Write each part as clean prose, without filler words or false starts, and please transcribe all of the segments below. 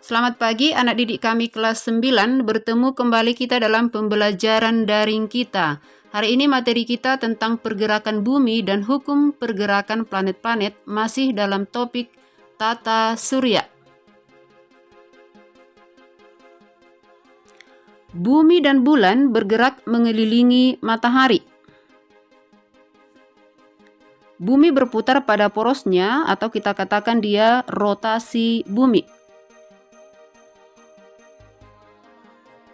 Selamat pagi anak didik kami kelas 9, bertemu kembali kita dalam pembelajaran daring kita. Hari ini materi kita tentang pergerakan bumi dan hukum pergerakan planet-planet masih dalam topik tata surya. Bumi dan bulan bergerak mengelilingi matahari. Bumi berputar pada porosnya atau kita katakan dia rotasi bumi.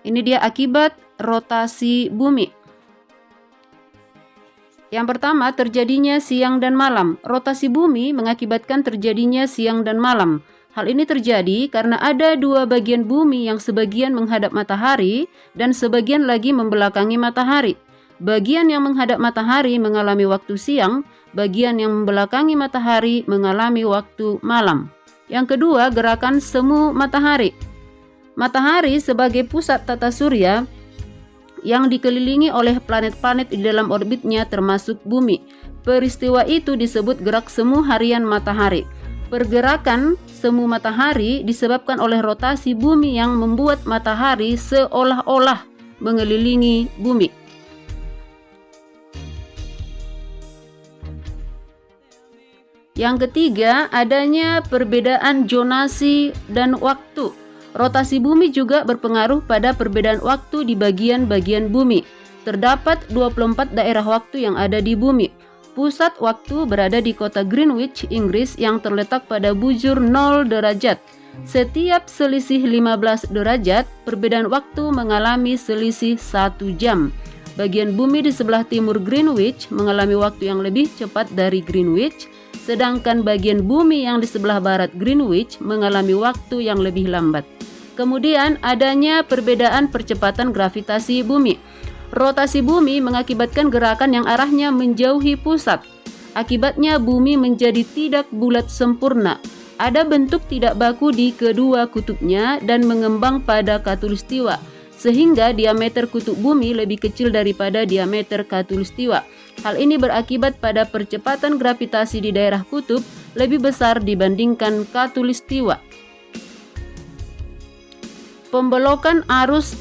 Ini dia akibat rotasi bumi. Yang pertama, terjadinya siang dan malam. Rotasi bumi mengakibatkan terjadinya siang dan malam. Hal ini terjadi karena ada dua bagian bumi yang sebagian menghadap matahari dan sebagian lagi membelakangi matahari. Bagian yang menghadap matahari mengalami waktu siang, bagian yang membelakangi matahari mengalami waktu malam. Yang kedua, gerakan semu matahari. Matahari sebagai pusat tata surya yang dikelilingi oleh planet-planet di dalam orbitnya termasuk bumi. Peristiwa itu disebut gerak semu harian matahari. Pergerakan semu matahari disebabkan oleh rotasi bumi yang membuat matahari seolah-olah mengelilingi bumi. Yang ketiga, adanya perbedaan zonasi dan waktu. Rotasi bumi juga berpengaruh pada perbedaan waktu di bagian-bagian bumi. Terdapat 24 daerah waktu yang ada di bumi. Pusat waktu berada di kota Greenwich, Inggris yang terletak pada bujur 0 derajat. Setiap selisih 15 derajat, perbedaan waktu mengalami selisih 1 jam. Bagian bumi di sebelah timur Greenwich mengalami waktu yang lebih cepat dari Greenwich, sedangkan bagian bumi yang di sebelah barat Greenwich mengalami waktu yang lebih lambat. Kemudian adanya perbedaan percepatan gravitasi bumi. Rotasi bumi mengakibatkan gerakan yang arahnya menjauhi pusat. Akibatnya bumi menjadi tidak bulat sempurna. Ada bentuk tidak baku di kedua kutubnya dan mengembang pada khatulistiwa, sehingga diameter kutub bumi lebih kecil daripada diameter khatulistiwa. Hal ini berakibat pada percepatan gravitasi di daerah kutub lebih besar dibandingkan khatulistiwa. Pembelokan arus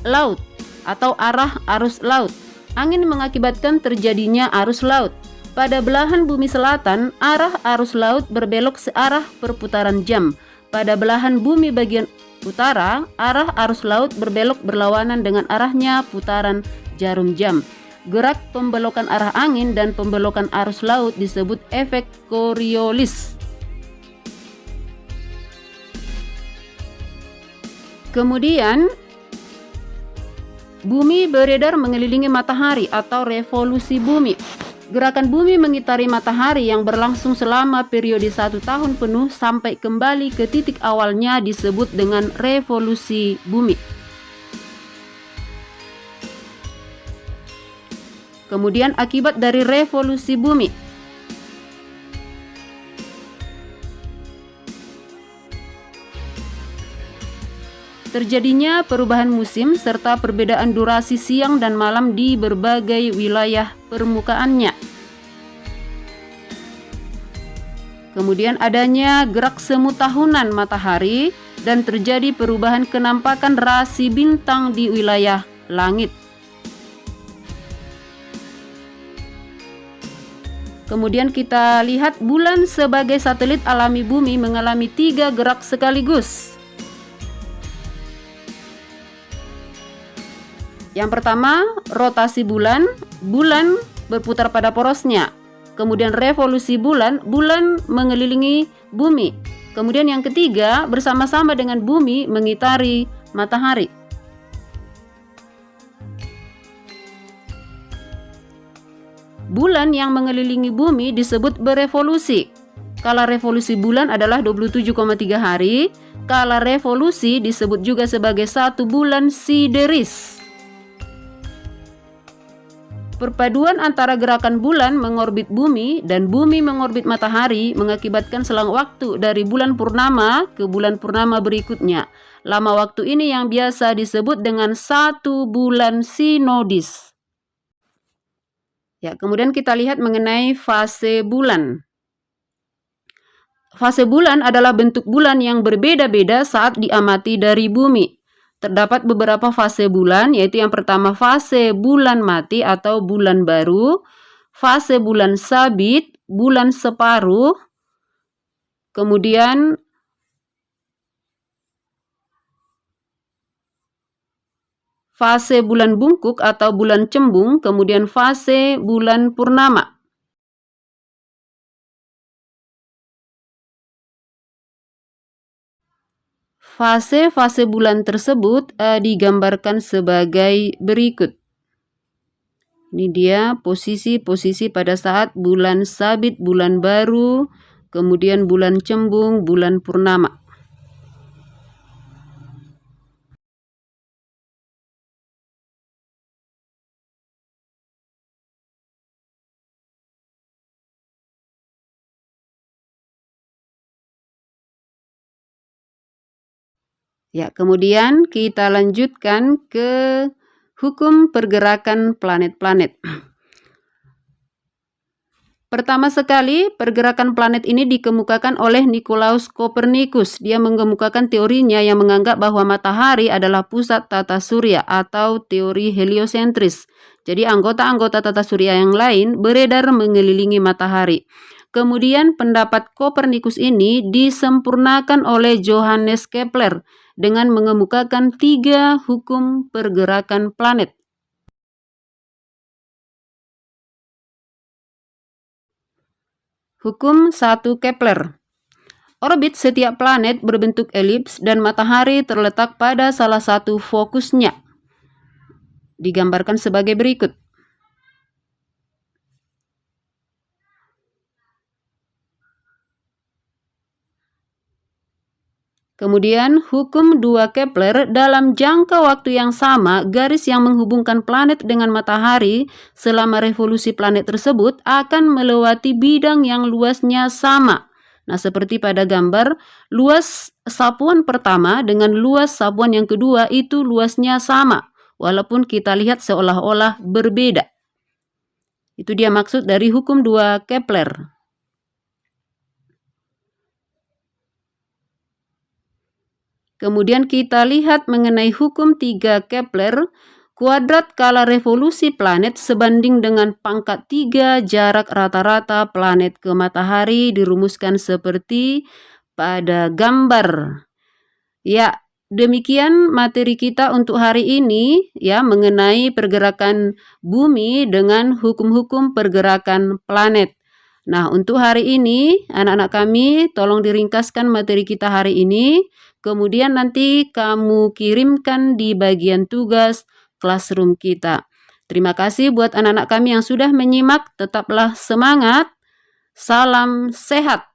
laut atau arah arus laut. Angin mengakibatkan terjadinya arus laut. Pada belahan bumi selatan, arah arus laut berbelok searah perputaran jam. Pada belahan bumi bagian utara, arah arus laut berbelok berlawanan dengan arahnya putaran jarum jam. Gerak pembelokan arah angin dan pembelokan arus laut disebut efek Coriolis. Kemudian, bumi beredar mengelilingi matahari atau revolusi bumi. Gerakan bumi mengitari matahari yang berlangsung selama periode 1 tahun penuh sampai kembali ke titik awalnya disebut dengan revolusi bumi. Kemudian akibat dari revolusi bumi. Terjadinya perubahan musim serta perbedaan durasi siang dan malam di berbagai wilayah permukaannya. Kemudian adanya gerak semu tahunan matahari dan terjadi perubahan kenampakan rasi bintang di wilayah langit. Kemudian kita lihat bulan sebagai satelit alami bumi mengalami 3 gerak sekaligus. Yang pertama, rotasi bulan, bulan berputar pada porosnya. Kemudian revolusi bulan, bulan mengelilingi bumi. Kemudian yang ketiga, bersama-sama dengan bumi mengitari matahari. Bulan yang mengelilingi bumi disebut berevolusi. Kala revolusi bulan adalah 27,3 hari. Kala revolusi disebut juga sebagai 1 bulan sideris. Perpaduan antara gerakan bulan mengorbit bumi dan bumi mengorbit matahari mengakibatkan selang waktu dari bulan purnama ke bulan purnama berikutnya. Lama waktu ini yang biasa disebut dengan 1 bulan sinodis. Ya, kemudian kita lihat mengenai fase bulan. Fase bulan adalah bentuk bulan yang berbeda-beda saat diamati dari bumi. Terdapat beberapa fase bulan, yaitu yang pertama fase bulan mati atau bulan baru, fase bulan sabit, bulan separuh, kemudian fase bulan bungkuk atau bulan cembung, kemudian fase bulan purnama. Fase-fase bulan tersebut digambarkan sebagai berikut. Ini dia posisi-posisi pada saat bulan sabit, bulan baru, kemudian bulan cembung, bulan purnama. Ya, kemudian kita lanjutkan ke hukum pergerakan planet-planet. Pertama sekali, pergerakan planet ini dikemukakan oleh Nicolaus Copernicus. Dia mengemukakan teorinya yang menganggap bahwa matahari adalah pusat tata surya atau teori heliosentris. Jadi anggota-anggota tata surya yang lain beredar mengelilingi matahari. Kemudian pendapat Copernicus ini disempurnakan oleh Johannes Kepler dengan mengemukakan 3 hukum pergerakan planet. Hukum 1 Kepler. Orbit setiap planet berbentuk elips dan matahari terletak pada salah satu fokusnya. Digambarkan sebagai berikut. Kemudian hukum 2 Kepler, dalam jangka waktu yang sama, garis yang menghubungkan planet dengan matahari selama revolusi planet tersebut akan melewati bidang yang luasnya sama. Nah, seperti pada gambar, luas sapuan pertama dengan luas sapuan yang kedua itu luasnya sama, walaupun kita lihat seolah-olah berbeda. Itu dia maksud dari hukum 2 Kepler. Kemudian kita lihat mengenai hukum 3 Kepler, kuadrat skala revolusi planet sebanding dengan pangkat 3 jarak rata-rata planet ke matahari dirumuskan seperti pada gambar. Ya, demikian materi kita untuk hari ini ya mengenai pergerakan bumi dengan hukum-hukum pergerakan planet. Nah, untuk hari ini anak-anak kami tolong diringkaskan materi kita hari ini. Kemudian nanti kamu kirimkan di bagian tugas classroom kita. Terima kasih buat anak-anak kami yang sudah menyimak. Tetaplah semangat. Salam sehat.